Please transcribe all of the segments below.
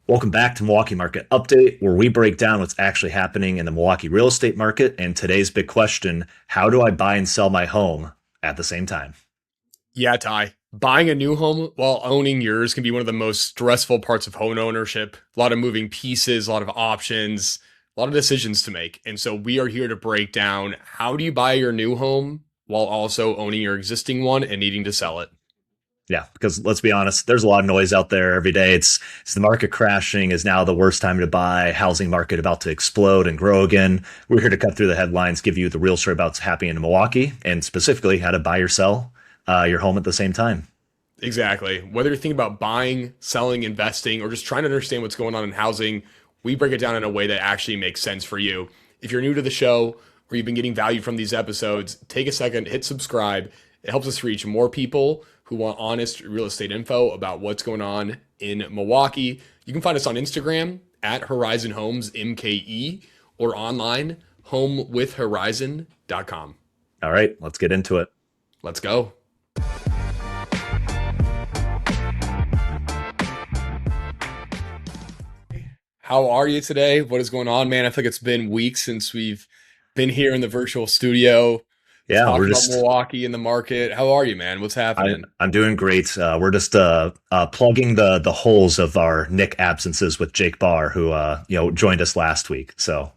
Welcome back to Milwaukee Market Update, where we break down what's actually happening in the Milwaukee real estate market. And today's big question: how do I buy and sell my home at the same time? Yeah, Ty. Buying a new home while owning yours can be one of the most stressful parts of home ownership. A lot of moving pieces, a lot of options, a lot of decisions to make. And so we are here to break down how do you buy your new home while also owning your existing one and needing to sell it. Yeah, because let's be honest, there's a lot of noise out there every day. It's the market crashing is now the worst time to buy. Housing market about to explode and grow again. We're here to cut through the headlines, give you the real story about what's happening in Milwaukee, and specifically how to buy or sell your home at the same time. Exactly. Whether you're thinking about buying, selling, investing, or just trying to understand what's going on in housing, we break it down in a way that actually makes sense for you. If you're new to the show or you've been getting value from these episodes, take a second, hit subscribe. It helps us reach more people who want honest real estate info about what's going on in Milwaukee. You can find us on Instagram at Horizon Homes MKE or online homewithhorizon.com. All right, let's get into it. Let's go. How are you today? What is going on, man? I feel like it's been weeks since we've been here in the virtual studio Yeah, we're talking about just Milwaukee and the market. How are you, man? What's I, happening? I'm doing great. We're just plugging the holes of our Nick absences with Jake Barr, who joined us last week. So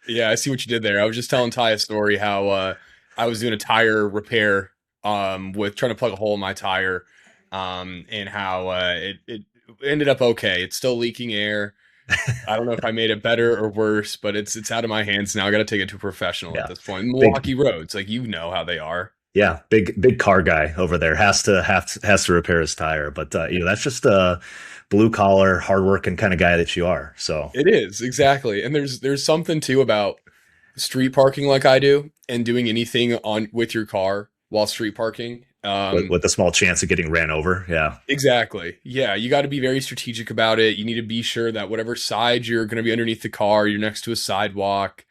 Yeah, I see what you did there. I was just telling Ty a story how I was doing a tire repair with trying to plug a hole in my tire and how it ended up okay. It's still leaking air. I don't know if I made it better or worse, but it's out of my hands now. I got to take it to a professional at yeah, this point. big Milwaukee roads, like you know how they are. big car guy over there has to repair his tire. But that's just a blue collar, hardworking kind of guy that you are. So It is exactly, and there's something too about street parking like I do, and doing anything on with your car while street parking. with a small chance of getting ran over, yeah, Exactly. Yeah, you got to be very strategic about it. You need to be sure that whatever side you're going to be underneath the car, you're next to a sidewalk.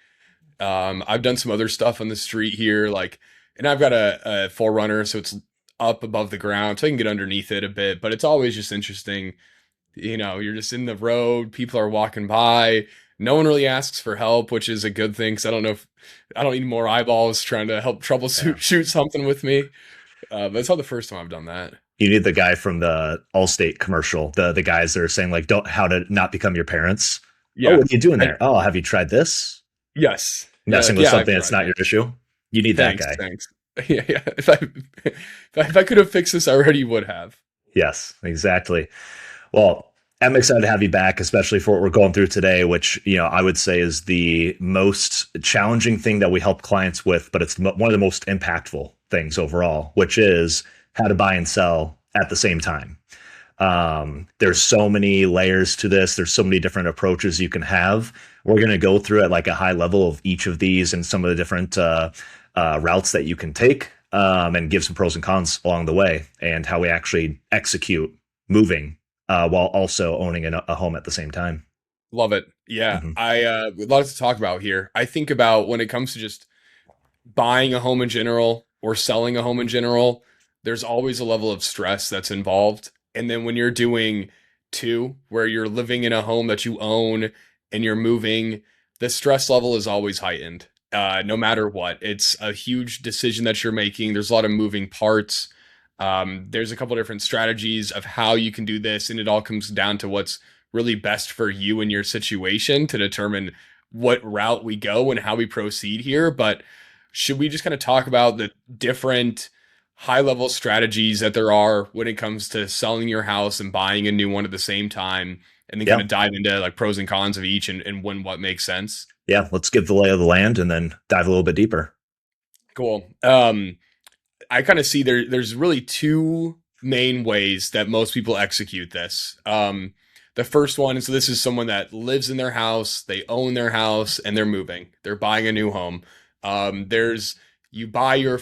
I've done some other stuff on the street here, and I've got a forerunner, so it's up above the ground, so I can get underneath it a bit. But it's always just interesting. You're just in the road, people are walking by. No one really asks for help, which is a good thing because I don't know if I don't need more eyeballs trying to help troubleshoot yeah. shoot something with me. But it's not the first time I've done that. You need the guy from the Allstate commercial, the guys that are saying like, "Don't how to not become your parents." Oh, Yeah. what are you doing I, there? Oh, have you tried this? yes. Yeah. Messing Like, with yeah, I've something that's tried not that. your issue. You need that Thanks. guy. Thanks. Yeah. Yeah. If I could have fixed this, I already would have. Yes, exactly. Well, I'm excited to have you back, especially for what we're going through today, which I would say is the most challenging thing that we help clients with, but it's one of the most impactful things overall, which is how to buy and sell at the same time. There's so many layers to this. There's so many different approaches you can have. We're going to go through at like a high level of each of these and some of the different routes that you can take, and give some pros and cons along the way, and how we actually execute moving while also owning a home at the same time. Love it. Yeah. Hmm. I would love to talk about here. I think about when it comes to just buying a home in general or selling a home in general, there's always a level of stress that's involved. And then when you're doing two, where you're living in a home that you own and you're moving, the stress level is always heightened. No matter what, it's a huge decision that you're making. There's a lot of moving parts. There's a couple different strategies of how you can do this, and it all comes down to what's really best for you and your situation to determine what route we go and how we proceed here. But should we just kind of talk about the different high level strategies that there are when it comes to selling your house and buying a new one at the same time, and then kind Yeah, of dive into like pros and cons of each and when what makes sense? yeah. Let's give the lay of the land and then dive a little bit deeper. Cool. I kind of see there's really two main ways that most people execute this. The first one is, so this is someone that lives in their house, they own their house, and they're moving. They're buying a new home. There's you buy your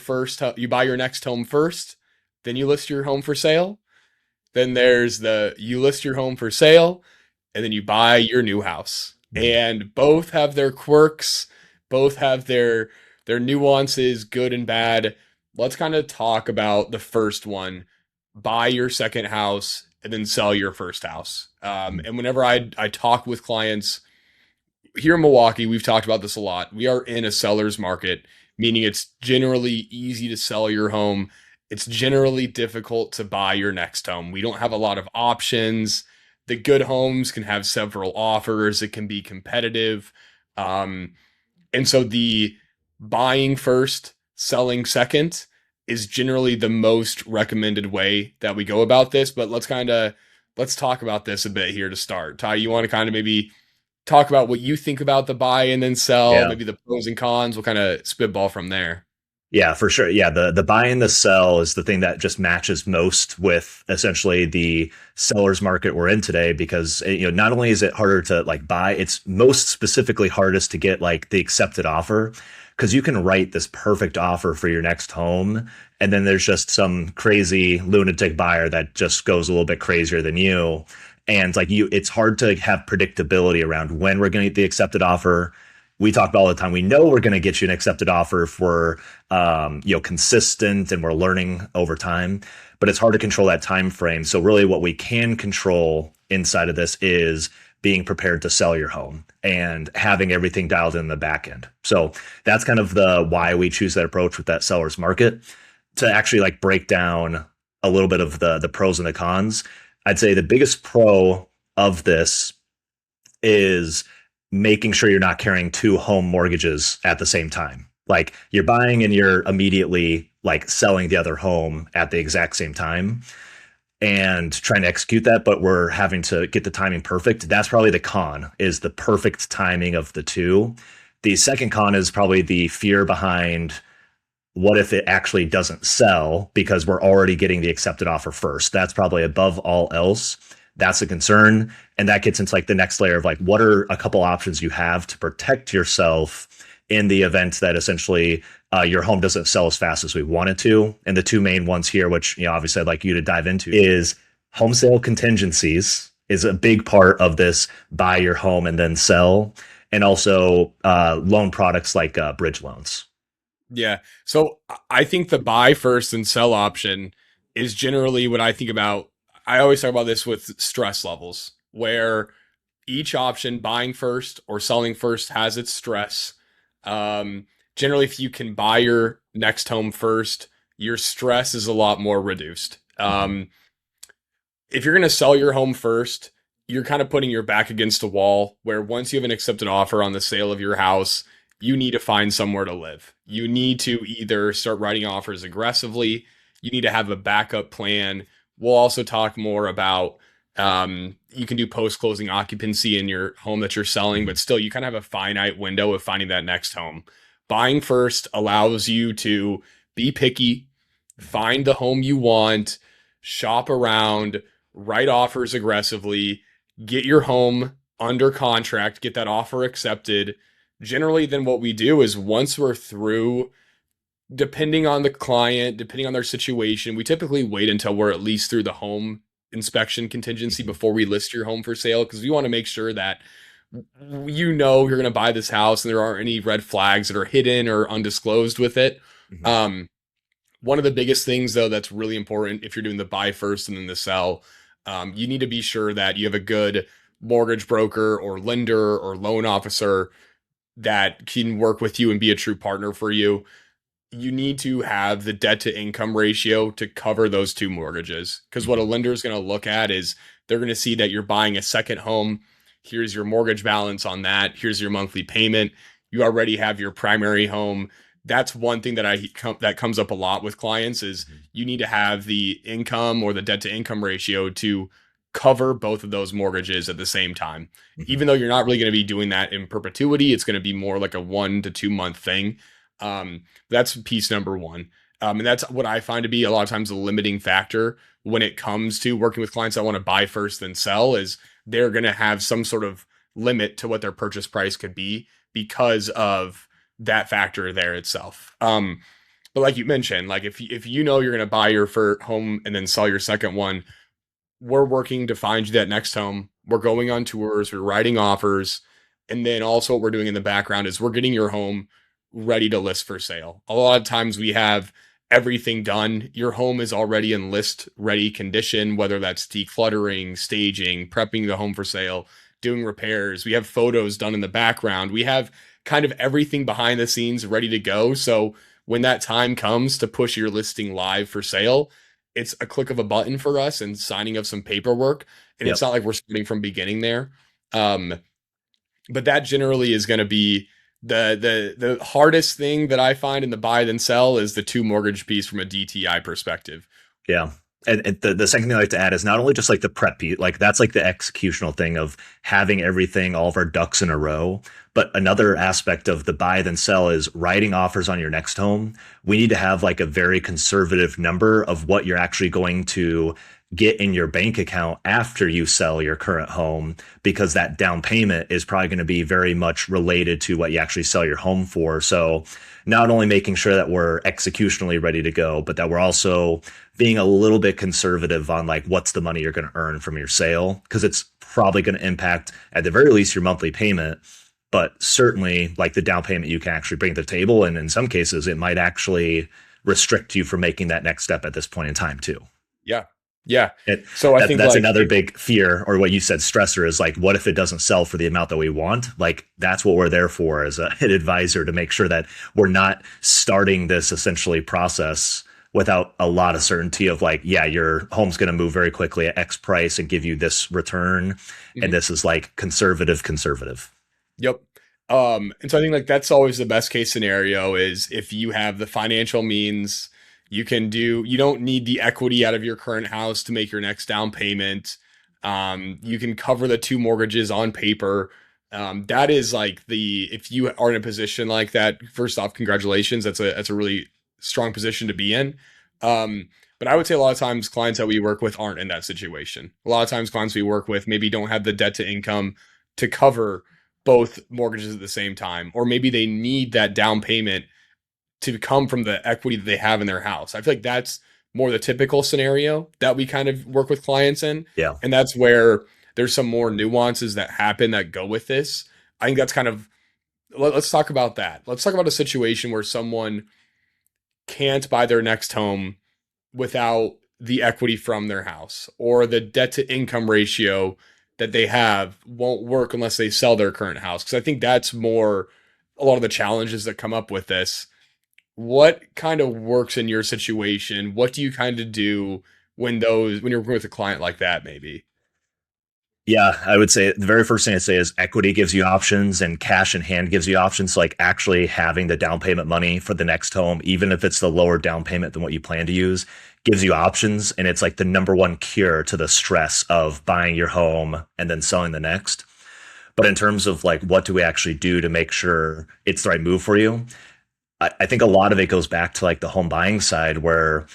next home first, then you list your home for sale. Then there's the you list your home for sale, and then you buy your new house. Mhm. And both have their quirks, both have their nuances, good and bad. Let's kind of talk about the first one. Buy your second house and then sell your first house. And whenever I talk with clients here in Milwaukee, we've talked about this a lot. We are in a seller's market, meaning it's generally easy to sell your home. It's generally difficult to buy your next home. We don't have a lot of options. The good homes can have several offers. It can be competitive. Um, and so the buying first, selling second is generally the most recommended way that we go about this. But let's talk about this a bit here to start. Ty, you want to kind of maybe talk about what you think about the buy and then sell, Yeah. maybe the pros and cons. We'll kind of spitball from there. Yeah, for sure. Yeah, the buy and the sell is the thing that just matches most with essentially the seller's market we're in today because not only is it harder to like buy, it's most specifically hardest to get like the accepted offer because you can write this perfect offer for your next home and then there's just some crazy lunatic buyer that just goes a little bit crazier than you and like it's hard to have predictability around when we're going to get the accepted offer. We talk about all the time. We know we're going to get you an accepted offer if we're, consistent and we're learning over time, but it's hard to control that time frame. So really what we can control inside of this is being prepared to sell your home and having everything dialed in the back end. So that's kind of the why we choose that approach with that seller's market to actually like break down a little bit of the pros and the cons. I'd say the biggest pro of this is making sure you're not carrying two home mortgages at the same time. Like you're buying and you're immediately like selling the other home at the exact same time and trying to execute that, but we're having to get the timing perfect. That's probably the con is the perfect timing of the two. The second con is probably the fear behind what if it actually doesn't sell because we're already getting the accepted offer first. That's probably above all else. That's a concern. And that gets into like the next layer of like, what are a couple options you have to protect yourself in the event that essentially your home doesn't sell as fast as we want it to. And the two main ones here, which obviously I'd like you to dive into, is home sale contingencies is a big part of this buy your home and then sell. And also loan products like bridge loans. Yeah. So I think the buy first and sell option is generally what I think about. I always talk about this with stress levels, where each option, buying first or selling first, has its stress. Generally, if you can buy your next home first, your stress is a lot more reduced. If you're going to sell your home first, you're kind of putting your back against a wall where once you have an accepted offer on the sale of your house, you need to find somewhere to live. You need to either start writing offers aggressively, you need to have a backup plan. We'll also talk more about you can do post-closing occupancy in your home that you're selling, but still you kind of have a finite window of finding that next home. Buying first allows you to be picky, find the home you want, shop around, write offers aggressively, get your home under contract, get that offer accepted. Generally, then what we do is once we're through, depending on the client, depending on their situation, we typically wait until we're at least through the home inspection contingency before we list your home for sale because we want to make sure that you're going to buy this house and there aren't any red flags that are hidden or undisclosed with it. One of the biggest things though that's really important if you're doing the buy first and then the sell, you need to be sure that you have a good mortgage broker or lender or loan officer that can work with you and be a true partner for you. You need to have the debt to income ratio to cover those two mortgages. Because what a lender is going to look at is they're going to see that you're buying a second home. Here's your mortgage balance on that. Here's your monthly payment. You already have your primary home. That's one thing that comes up a lot with clients is you need to have the income or the debt to income ratio to cover both of those mortgages at the same time. Even though you're not really going to be doing that in perpetuity, it's going to be more like a 1 to 2 month thing. That's piece number one. And that's what I find to be a lot of times a limiting factor when it comes to working with clients that want to buy first then sell is they're going to have some sort of limit to what their purchase price could be because of that factor there itself. But like you mentioned, like if you know you're going to buy your first home and then sell your second one, we're working to find you that next home. We're going on tours, we're writing offers. And then also what we're doing in the background is we're getting your home ready to list for sale. A lot of times we have everything done. Your home is already in list ready condition, whether that's decluttering, staging, prepping the home for sale, doing repairs. We have photos done in the background. We have kind of everything behind the scenes ready to go. So when that time comes to push your listing live for sale, it's a click of a button for us and signing of some paperwork. And it's Yep. not like we're starting from beginning there. Um, but that generally is going to be the hardest thing that I find in the buy then sell is the two mortgage piece from a DTI perspective. Yeah. And the second thing I like to add is not only just like the prep piece, like that's like the executional thing of having everything, all of our ducks in a row. But another aspect of the buy then sell is writing offers on your next home. We need to have like a very conservative number of what you're actually going to get in your bank account after you sell your current home, because that down payment is probably going to be very much related to what you actually sell your home for. So not only making sure that we're executionally ready to go, but that we're also being a little bit conservative on like what's the money you're going to earn from your sale, because it's probably going to impact at the very least your monthly payment, but certainly like the down payment you can actually bring to the table, and in some cases it might actually restrict you from making that next step at this point in time too. Yeah. Yeah. it, So I think that's like another big fear, or what you said, stressor, is like, what if it doesn't sell for the amount that we want? Like, that's what we're there for as an advisor, to make sure that we're not starting this essentially process without a lot of certainty of like, yeah, your home's going to move very quickly at X price and give you this return. And mhm. this is like conservative. Yep. And so I think like that's always the best case scenario is if you have the financial means, you don't need the equity out of your current house to make your next down payment. You can cover the two mortgages on paper. That is like if you are in a position like that, first off, congratulations. That's a really strong position to be in. But I would say a lot of times clients that we work with aren't in that situation. A lot of times clients we work with maybe don't have the debt to income to cover both mortgages at the same time, or maybe they need that down payment to come from the equity that they have in their house. I feel like that's more the typical scenario that we kind of work with clients in. Yeah. And that's where there's some more nuances that happen that go with this. I think that's kind of, let's talk about that. Let's talk about a situation where someone can't buy their next home without the equity from their house, or the debt to income ratio that they have won't work unless they sell their current house. Because I think that's more a lot of the challenges that come up with this. What kind of works in your situation? What do you kind of do when you're working with a client like that, maybe? Yeah, I would say the very first thing I'd say is equity gives you options and cash in hand gives you options. So like actually having the down payment money for the next home, even if it's the lower down payment than what you plan to use, gives you options. And it's like the number one cure to the stress of buying your home and then selling the next. But in terms of like, what do we actually do to make sure it's the right move for you? I think a lot of it goes back to like the home buying side, where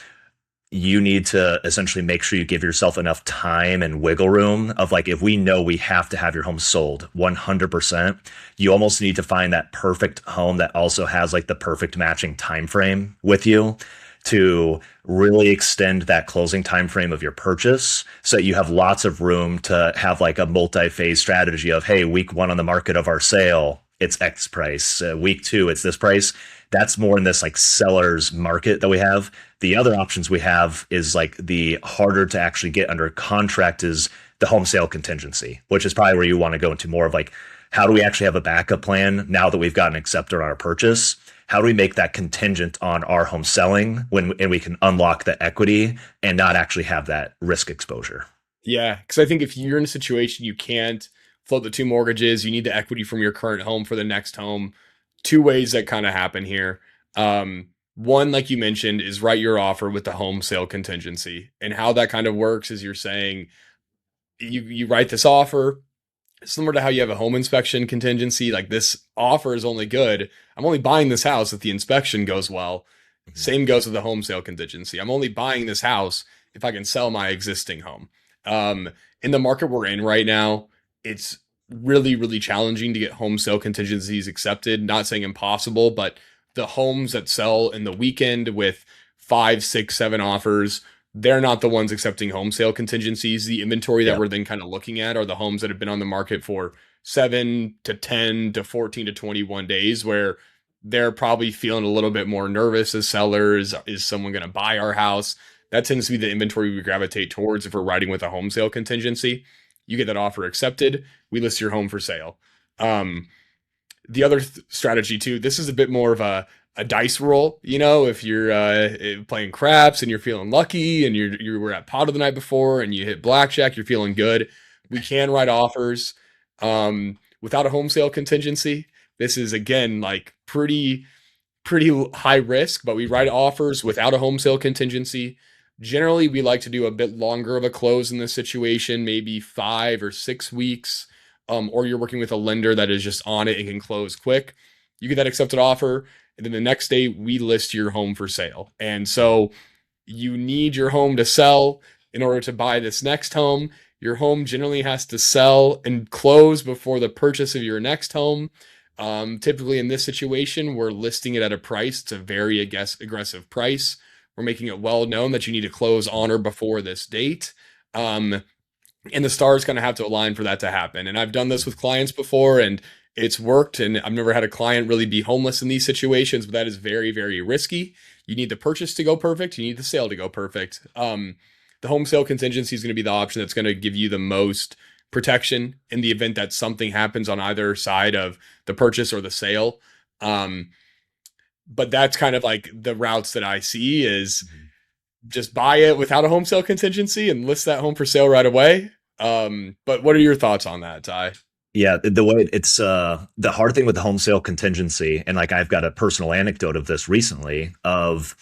you need to essentially make sure you give yourself enough time and wiggle room of like, if we know we have to have your home sold 100%, you almost need to find that perfect home that also has like the perfect matching time frame with you, to really extend that closing time frame of your purchase, so that you have lots of room to have like a multi-phase strategy of, hey, week one on the market of our sale, it's X price. Week two, it's this price. That's more in this like seller's market that we have. The other options we have is like the harder to actually get under contract is the home sale contingency, which is probably where you want to go into more of like, how do we actually have a backup plan now that we've gotten accepted on our purchase? How do we make that contingent on our home selling and we can unlock the equity and not actually have that risk exposure? Yeah, because I think if you're in a situation you can't float the two mortgages, you need the equity from your current home for the next home. Two ways that kind of happen here. One, like you mentioned, is write your offer with the home sale contingency. And how that kind of works is you're saying you write this offer similar to how you have a home inspection contingency. Like, this offer is only good. I'm only buying this house if the inspection goes well. Mhm. Same goes with the home sale contingency. I'm only buying this house if I can sell my existing home. Um, in the market we're in right now, it's really, really challenging to get home sale contingencies accepted. Not saying impossible, but the homes that sell in the weekend with five, six, seven offers, they're not the ones accepting home sale contingencies. The inventory that Yeah. we're then kind of looking at are the homes that have been on the market for 7 to 10 to 14 to 21 days, where they're probably feeling a little bit more nervous as sellers. Is someone going to buy our house? That tends to be the inventory we gravitate towards if we're writing with a home sale contingency. You get that offer accepted, we list your home for sale. Um, the other strategy too, this is a bit more of a dice roll. If you're playing craps and you're feeling lucky and you were at pot of the night before and you hit blackjack, you're feeling good. We can write offers without a home sale contingency. This is again like pretty high risk, but we write offers without a home sale contingency. Generally, we like to do a bit longer of a close in this situation, maybe 5 or 6 weeks, or you're working with a lender that is just on it and can close quick. You get that accepted offer, and then the next day we list your home for sale. And so you need your home to sell in order to buy this next home. Your home generally has to sell and close before the purchase of your next home. Typically in this situation, we're listing it at a price. It's a very aggressive price. We're making it well known that you need to close on or before this date. And the stars kind of have to align for that to happen. And I've done this with clients before and it's worked. And I've never had a client really be homeless in these situations, but that is very, very risky. You need the purchase to go perfect. You need the sale to go perfect. The home sale contingency is going to be the option that's going to give you the most protection in the event that something happens on either side of the purchase or the sale. But that's kind of like the routes that I see is just buy it without a home sale contingency and list that home for sale right away. But what are your thoughts on that, Ty? Yeah, the way it's the hard thing with the home sale contingency, and like I've got a personal anecdote of this recently, of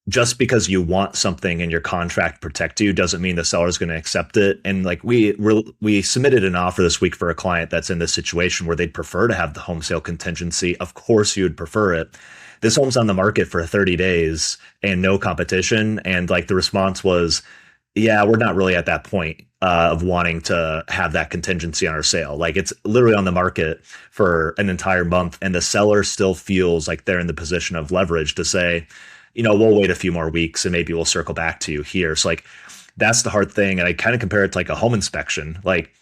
just because you want something in your contract protect you doesn't mean the seller is going to accept it. And like we submitted an offer this week for a client that's in this situation where they'd prefer to have the home sale contingency. Of course, you would prefer it. This home's on the market for 30 days and no competition. And like the response was, yeah, we're not really at that point of wanting to have that contingency on our sale. Like it's literally on the market for an entire month and the seller still feels like they're in the position of leverage to say, we'll wait a few more weeks and maybe we'll circle back to you here. So like, that's the hard thing. And I kind of compare it to like a home inspection. Like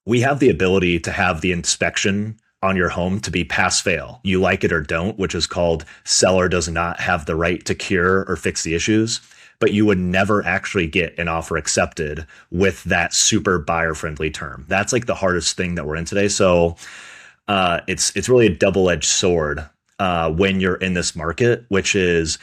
we have the ability to have the inspection on your home to be pass fail. You like it or don't, which is called seller does not have the right to cure or fix the issues. But you would never actually get an offer accepted with that super buyer friendly term. That's like the hardest thing that we're in today. So it's really a double-edged sword when you're in this market, which is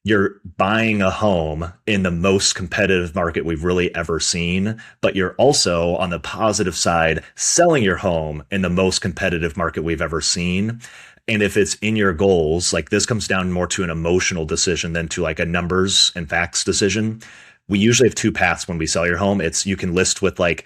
you're buying a home in the most competitive market we've really ever seen, but you're also on the positive side selling your home in the most competitive market we've ever seen. And if it's in your goals, like this comes down more to an emotional decision than to like a numbers and facts decision. We usually have two paths when we sell your home. It's you can list with like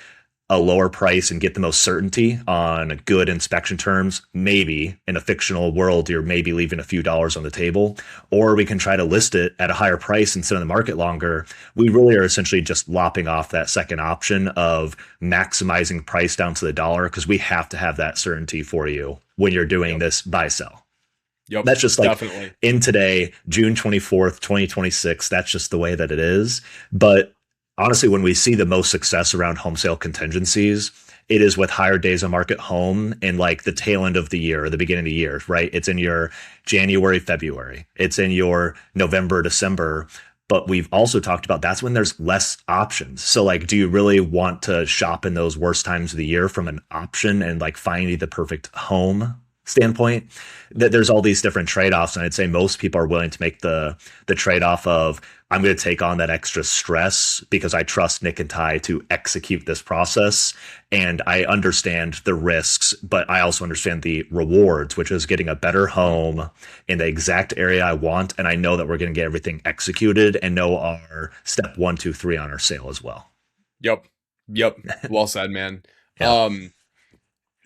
a lower price and get the most certainty on good inspection terms. Maybe in a fictional world, you're maybe leaving a few dollars on the table, or we can try to list it at a higher price and sit on the market longer. We really are essentially just lopping off that second option of maximizing price down to the dollar because we have to have that certainty for you when you're doing this buy sell. Yep, that's just like definitely. In today, June 24th, 2026, that's just the way that it is. But honestly, when we see the most success around home sale contingencies, it is with higher days on market home in like the tail end of the year or the beginning of the year, right? It's in your January, February. It's in your November, December. But we've also talked about that's when there's less options. So like, do you really want to shop in those worst times of the year from an option and like finding the perfect home standpoint? That there's all these different trade-offs. And I'd say most people are willing to make the trade-off of I'm going to take on that extra stress because I trust Nick and Ty to execute this process. And I understand the risks, but I also understand the rewards, which is getting a better home in the exact area I want. And I know that we're going to get everything executed and know our step 1, 2, 3 on our sale as well. Yep. Well said, man. Yeah.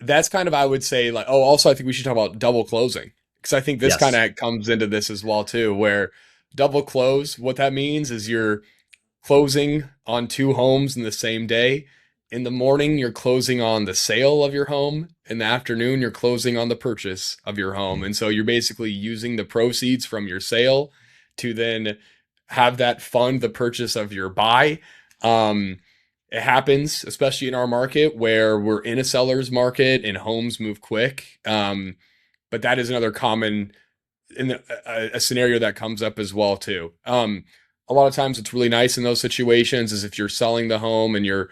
That's kind of, I would say like, also I think we should talk about double closing because I think this Yes. kind of comes into this as well too, where double close, what that means is you're closing on 2 homes in the same day. In the morning, you're closing on the sale of your home. In the afternoon, you're closing on the purchase of your home. And so you're basically using the proceeds from your sale to then have that fund the purchase of your buy. It happens, especially in our market where we're in a seller's market and homes move quick. But but that is another common in a scenario that comes up as well too. A lot of times it's really nice in those situations is if you're selling the home and your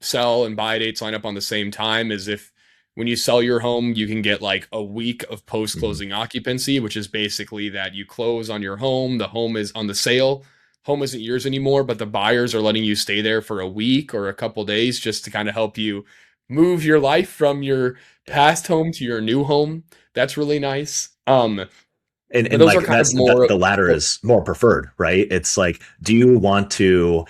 sell and buy dates line up on the same time, is if when you sell your home, you can get like a week of post Mhm. closing occupancy, which is basically that you close on your home, the home is on the sale, home isn't yours anymore, but the buyers are letting you stay there for a week or a couple days just to kind of help you move your life from your Yeah. past home to your new home. That's really nice. But And those are like kind of that's more. the latter Oh, is more preferred, right? It's like, do you want to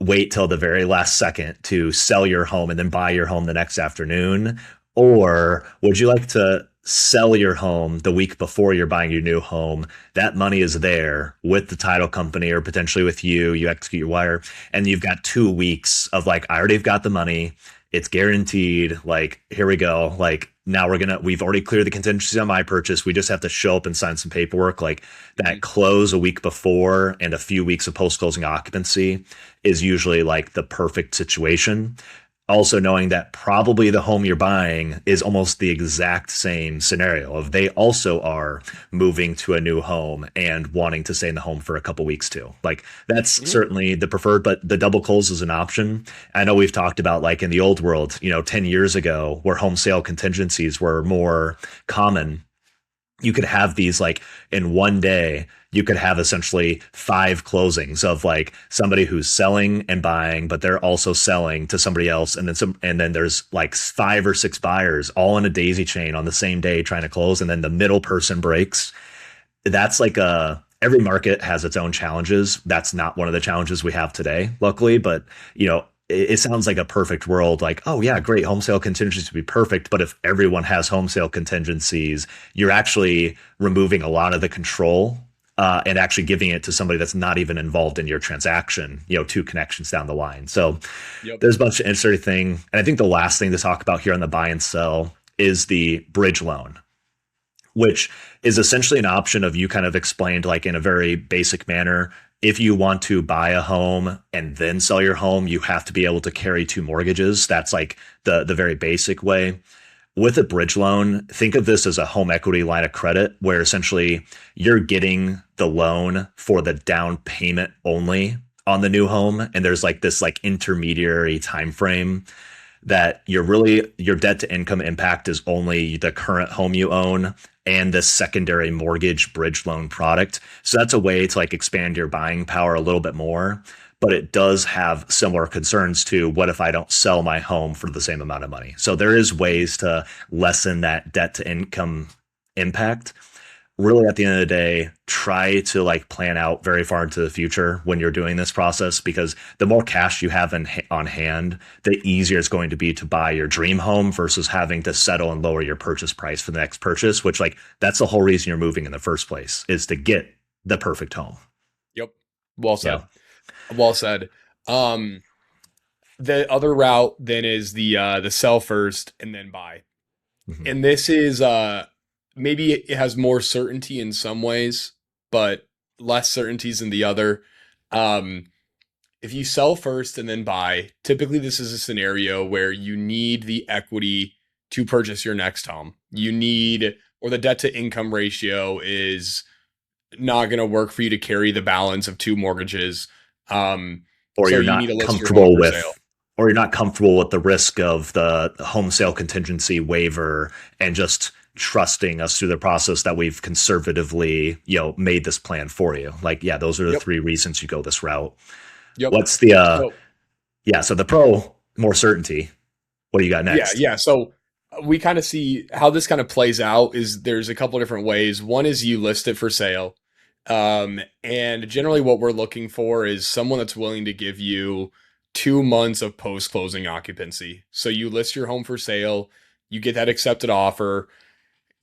wait till the very last second to sell your home and then buy your home the next afternoon? Or would you like to sell your home the week before you're buying your new home? That money is there with the title company or potentially with you. You execute your wire, and you've got 2 weeks of like, I already have got the money. It's guaranteed. Like, here we go. Like, now we've already cleared the contingencies on my purchase. We just have to show up and sign some paperwork. Like that mhm. close a week before and a few weeks of post closing occupancy is usually like the perfect situation. Also knowing that probably the home you're buying is almost the exact same scenario of they also are moving to a new home and wanting to stay in the home for a couple weeks too. Like that's Yeah. certainly the preferred, but the double close is an option. I know we've talked about like in the old world, 10 years ago where home sale contingencies were more common. You could have these like in one day, you could have essentially five closings of like somebody who's selling and buying, but they're also selling to somebody else. And then there's like five or six buyers all in a daisy chain on the same day trying to close. And then the middle person breaks. That's like every market has its own challenges. That's not one of the challenges we have today, luckily. But it sounds like a perfect world. Like, oh yeah, great, home sale contingencies would be perfect. But if everyone has home sale contingencies, you're actually removing a lot of the control. And actually giving it to somebody that's not even involved in your transaction, two connections down the line. So Yep. there's a bunch of interesting thing. And I think the last thing to talk about here on the buy and sell is the bridge loan, which is essentially an option of you kind of explained like in a very basic manner. If you want to buy a home and then sell your home, you have to be able to carry two mortgages. That's like the very basic way. With a bridge loan, think of this as a home equity line of credit where essentially you're getting the loan for the down payment only on the new home, and there's like this like intermediary time frame that your debt to income impact is only the current home you own and the secondary mortgage bridge loan product. So that's a way to like expand your buying power a little bit more. But it does have similar concerns to what if I don't sell my home for the same amount of money? So there is ways to lessen that debt to income impact. Really at the end of the day, try to like plan out very far into the future when you're doing this process, because the more cash you have on hand, the easier it's going to be to buy your dream home versus having to settle and lower your purchase price for the next purchase, which like that's the whole reason you're moving in the first place, is to get the perfect home. Yep. Well Yeah. said. Well said. Um, the other route then is the sell first and then buy. Mhm. And this is maybe it has more certainty in some ways, but less certainties in the other. Um, if you sell first and then buy, typically this is a scenario where you need the equity to purchase your next home. You need, or the debt to income ratio is not going to work for you to carry the balance of two mortgages. Um, or so you're you need to not list your home comfortable for sale. with or you're not comfortable with the risk of the home sale contingency waiver and just trusting us through the process that we've conservatively made this plan for you. Like, yeah, those are the Yep. three reasons you go this route. Yep. What's the So yeah, so the pro, more certainty. What do you got yeah, next? yeah. So we kind of see how this kind of plays out is there's a couple different ways. One is you list it for sale. And generally what we're looking for is someone that's willing to give you 2 months of post-closing occupancy. So you list your home for sale, you get that accepted offer,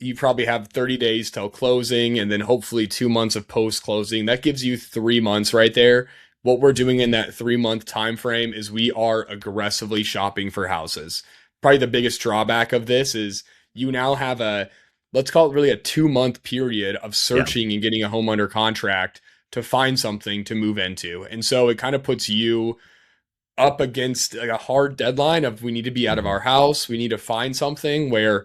you probably have 30 days till closing and then hopefully 2 months of post-closing. That gives you 3 months right there. What we're doing in that 3 month time frame is we are aggressively shopping for houses. Probably the biggest drawback of this is you now have a, let's call it really a 2 month period of Yeah. searching and getting a home under contract to find something to move into. And so it kind of puts you up against like a hard deadline of we need to be out of Mhm. our house. We need to find something where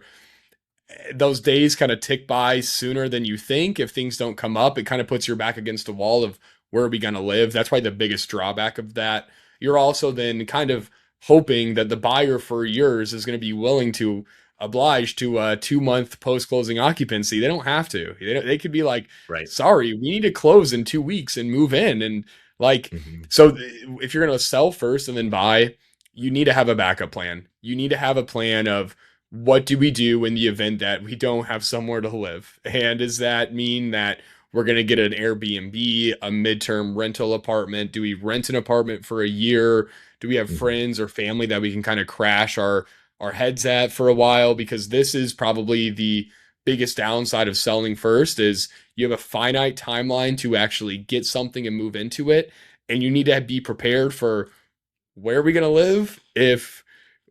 those days kind of tick by sooner than you think. If things don't come up, it kind of puts your back against the wall of where are we going to live. That's probably the biggest drawback of that. You're also then kind of hoping that the buyer for yours is going to be willing to oblige to a 2 month post closing occupancy. They don't have to. They could be like, Right. sorry, we need to close in 2 weeks and move in. And like, Hmm. so if you're going to sell first and then buy, you need to have a backup plan. You need to have a plan of what do we do in the event that we don't have somewhere to live? And does that mean that we're going to get an Airbnb, a midterm rental apartment? Do we rent an apartment for a year? Do we have Hmm. friends or family that we can kind of crash our heads at for a while? Because this is probably the biggest downside of selling first is you have a finite timeline to actually get something and move into it. And you need to be prepared for where are we going to live if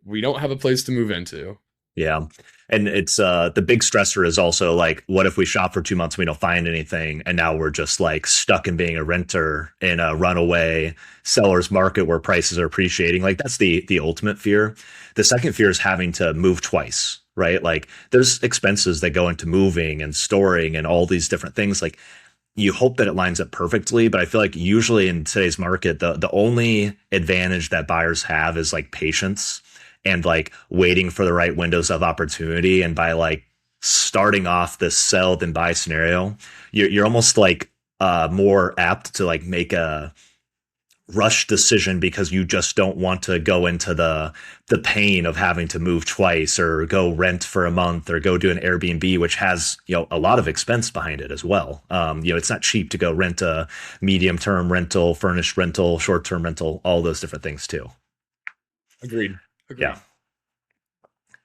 we don't have a place to move into? Yeah. And it's the big stressor is also like, what if we shop for 2 months and we don't find anything, and now we're just like stuck in being a renter in a runaway seller's market where prices are appreciating. Like that's the ultimate fear. The second fear is having to move twice, right? Like there's expenses that go into moving and storing and all these different things. Like you hope that it lines up perfectly, but I feel like usually in today's market, the only advantage that buyers have is like patience and like waiting for the right windows of opportunity. And by like starting off this sell then buy scenario, you're almost like more apt to like make a rush decision because you just don't want to go into the pain of having to move twice or go rent for a month or go do an Airbnb, which has a lot of expense behind it as well. It's not cheap to go rent a medium term rental, furnished rental, short term rental, all those different things too. Agreed. Yeah. Agreed.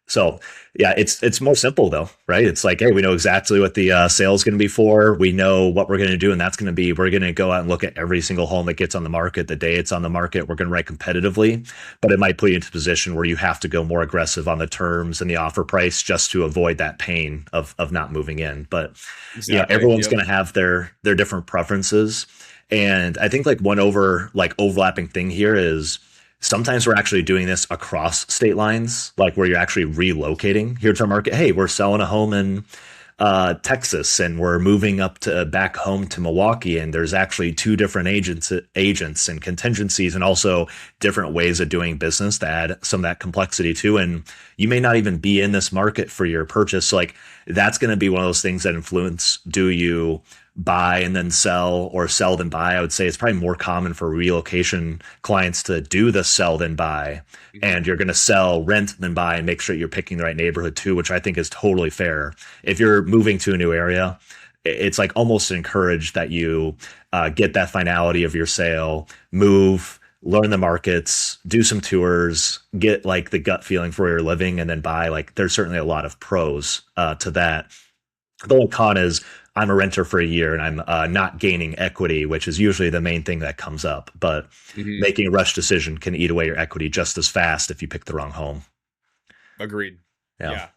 So yeah, it's more simple though, right? It's like, hey, we know exactly what the sale is going to be for. We know what we're going to do, and that's going to be we're going to go out and look at every single home that gets on the market the day it's on the market. We're going to write competitively, but it might put you into a position where you have to go more aggressive on the terms and the offer price just to avoid that pain of not moving in. But Exactly. everyone's Yep. going to have their different preferences, and I think like one overlapping thing here is sometimes we're actually doing this across state lines, like where you're actually relocating here to our market. Hey, we're selling a home in Texas, and we're moving up to back home to Milwaukee, and there's actually two different agents and contingencies, and also different ways of doing business to add some of that complexity too. And you may not even be in this market for your purchase. So like that's going to be one of those things that influence, do you buy and then sell or sell then buy? I would say it's probably more common for relocation clients to do the sell then buy. Mhm. And you're going to sell, rent, then buy, and make sure you're picking the right neighborhood too, which I think is totally fair. If you're moving to a new area, it's like almost encouraged that you get that finality of your sale, move, learn the markets, do some tours, get like the gut feeling for where you're living, and then buy. Like there's certainly a lot of pros to that. The only con is I'm a renter for a year and I'm not gaining equity, which is usually the main thing that comes up. But Mhm. making a rush decision can eat away your equity just as fast if you pick the wrong home. Agreed. Yeah. Yeah.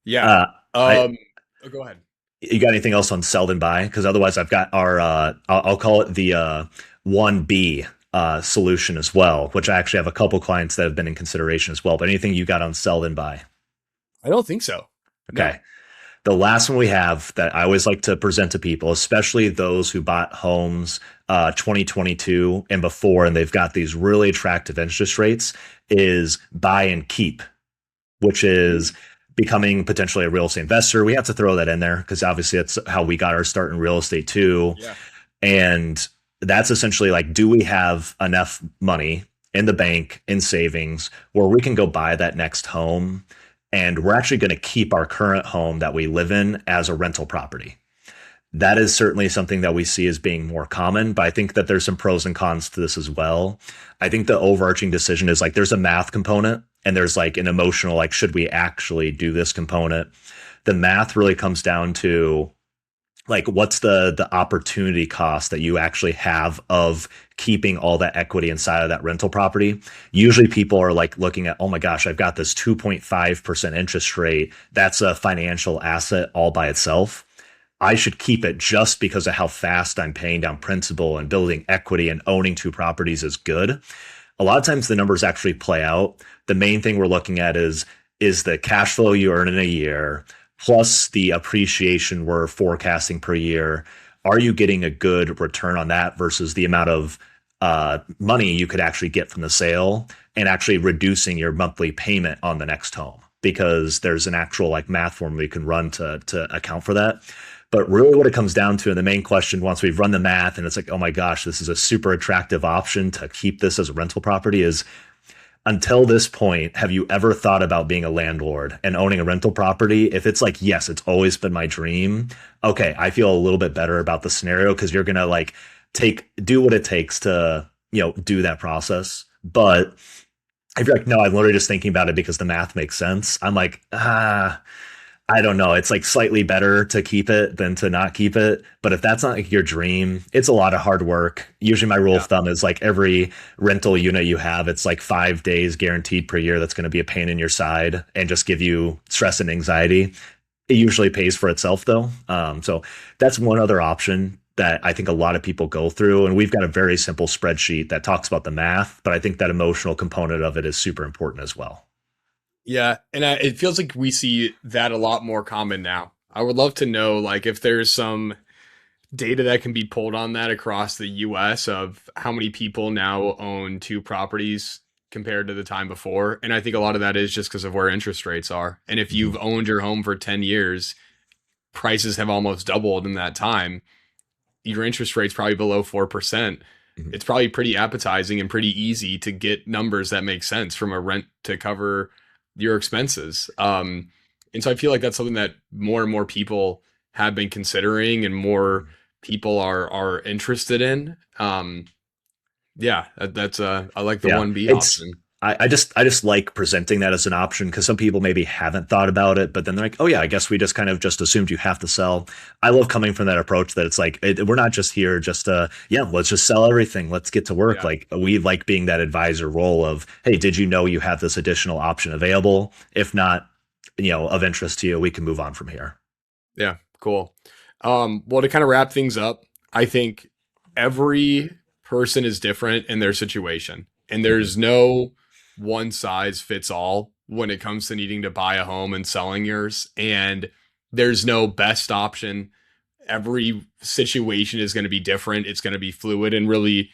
Yeah. Uh, I Um, oh, go ahead. You got anything else on sell then buy? Because otherwise, I've got our I'll call it the 1B solution as well, which I actually have a couple clients that have been in consideration as well. But anything you got on sell then buy? I don't think so. Okay. No. The last one we have that I always like to present to people, especially those who bought homes 2022 and before, and they've got these really attractive interest rates, is buy and keep, which is Mhm. becoming potentially a real estate investor. We have to throw that in there because obviously that's how we got our start in real estate too. Yeah. And that's essentially like, do we have enough money in the bank in savings where we can go buy that next home, and we're actually going to keep our current home that we live in as a rental property? That is certainly something that we see as being more common, but I think that there's some pros and cons to this as well. I think the overarching decision is like there's a math component and there's like an emotional, like, should we actually do this component? The math really comes down to like what's the opportunity cost that you actually have of keeping all that equity inside of that rental property. Usually people are like looking at, oh my gosh, I've got this 2.5% interest rate, that's a financial asset all by itself. I should keep it just because of how fast I'm paying down principal and building equity, and owning two properties is good. A lot of times the numbers actually play out. The main thing we're looking at is is the cash flow you earn in a year plus the appreciation we're forecasting per year. Are you getting a good return on that versus the amount of money you could actually get from the sale and actually reducing your monthly payment on the next home? Because there's an actual like math formula you can run to account for that. But really what it comes down to, and the main question once we've run the math and it's like, oh my gosh, this is a super attractive option to keep this as a rental property, is until this point, have you ever thought about being a landlord and owning a rental property? If it's like, yes, it's always been my dream. Okay, I feel a little bit better about the scenario because you're gonna like do what it takes to, do that process. But if you're like, no, I'm literally just thinking about it because the math makes sense. I'm like, I don't know. It's like slightly better to keep it than to not keep it. But if that's not like your dream, it's a lot of hard work. Usually my rule of thumb is like every rental unit you have, it's like 5 days guaranteed per year. That's going to be a pain in your side and just give you stress and anxiety. It usually pays for itself though. So that's one other option that I think a lot of people go through. And we've got a very simple spreadsheet that talks about the math, but I think that emotional component of it is super important as well. Yeah, and it feels like we see that a lot more common now. I would love to know, like, if there's some data that can be pulled on that across the US of how many people now own two properties compared to the time before. And I think a lot of that is just because of where interest rates are. And if you've owned your home for 10 years, prices have almost doubled in that time. Your interest rate's probably below 4%. It's probably pretty appetizing and pretty easy to get numbers that make sense from a rent to cover your expenses. And so I feel like that's something that more and more people have been considering and more people are interested in. Yeah, that's I like the Yeah, 1B it's option. I just like presenting that as an option because some people maybe haven't thought about it, but then they're like, oh yeah, I guess we just kind of just assumed you have to sell. I love coming from that approach that it's like we're not just here just to let's just sell everything, let's get to work. Yeah. Like we like being that advisor role of, hey, did you know you have this additional option available? If not, of interest to you, we can move on from here. Yeah, cool. Well, to kind of wrap things up, I think every person is different in their situation, and Mhm. there's no one size fits all when it comes to needing to buy a home and selling yours. And there's no best option. Every situation is going to be different. It's going to be fluid, and really,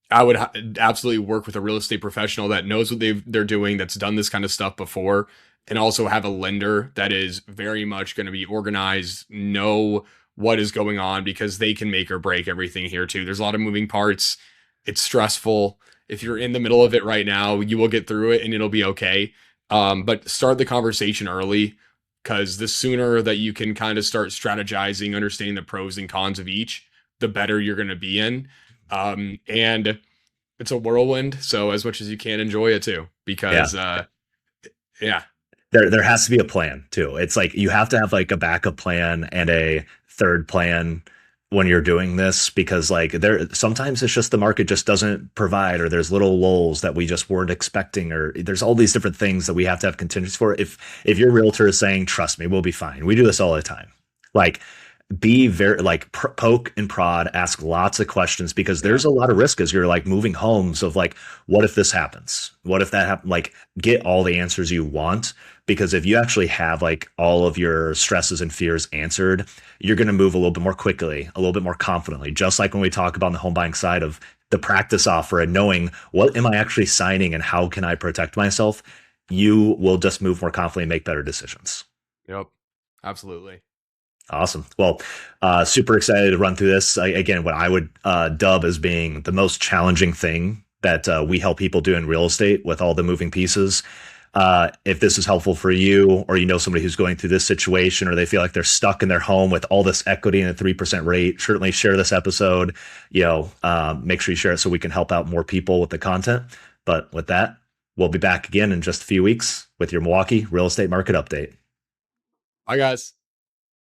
I would absolutely work with a real estate professional that knows what they're doing, that's done this kind of stuff before, and also have a lender that is very much going to be organized, know what is going on, because they can make or break everything here too. There's a lot of moving parts. It's stressful. If you're in the middle of it right now, you will get through it and it'll be okay. But start the conversation early, because the sooner that you can kind of start strategizing, understanding the pros and cons of each, the better you're going to be in. And it's a whirlwind, so as much as you can, enjoy it too, Yeah. because yeah, There has to be a plan too. It's like you have to have like a backup plan and a third plan when you're doing this because like there sometimes it's just the market just doesn't provide, or there's little lulls that we just weren't expecting, or there's all these different things that we have to have contingencies for. If your realtor is saying, trust me, we'll be fine. We do this all the time. Like be very like poke and prod, ask lots of questions because yeah, there's a lot of risk as you're like moving homes of like, what if this happens? What if that happens? Like get all the answers you want, because if you actually have like all of your stresses and fears answered, you're going to move a little bit more quickly, a little bit more confidently. Just like when we talk about the home buying side of the practice offer and knowing what am I actually signing and how can I protect myself, you will just move more confidently and make better decisions. yep, absolutely. Awesome. Well, super excited to run through this. Again, what I would dub as being the most challenging thing that we help people do in real estate with all the moving pieces. If this is helpful for you, or you know somebody who's going through this situation, or they feel like they're stuck in their home with all this equity and a 3% rate, certainly share this episode. Make sure you share it so we can help out more people with the content. But with that, we'll be back again in just a few weeks with your Milwaukee real estate market update. Bye, guys.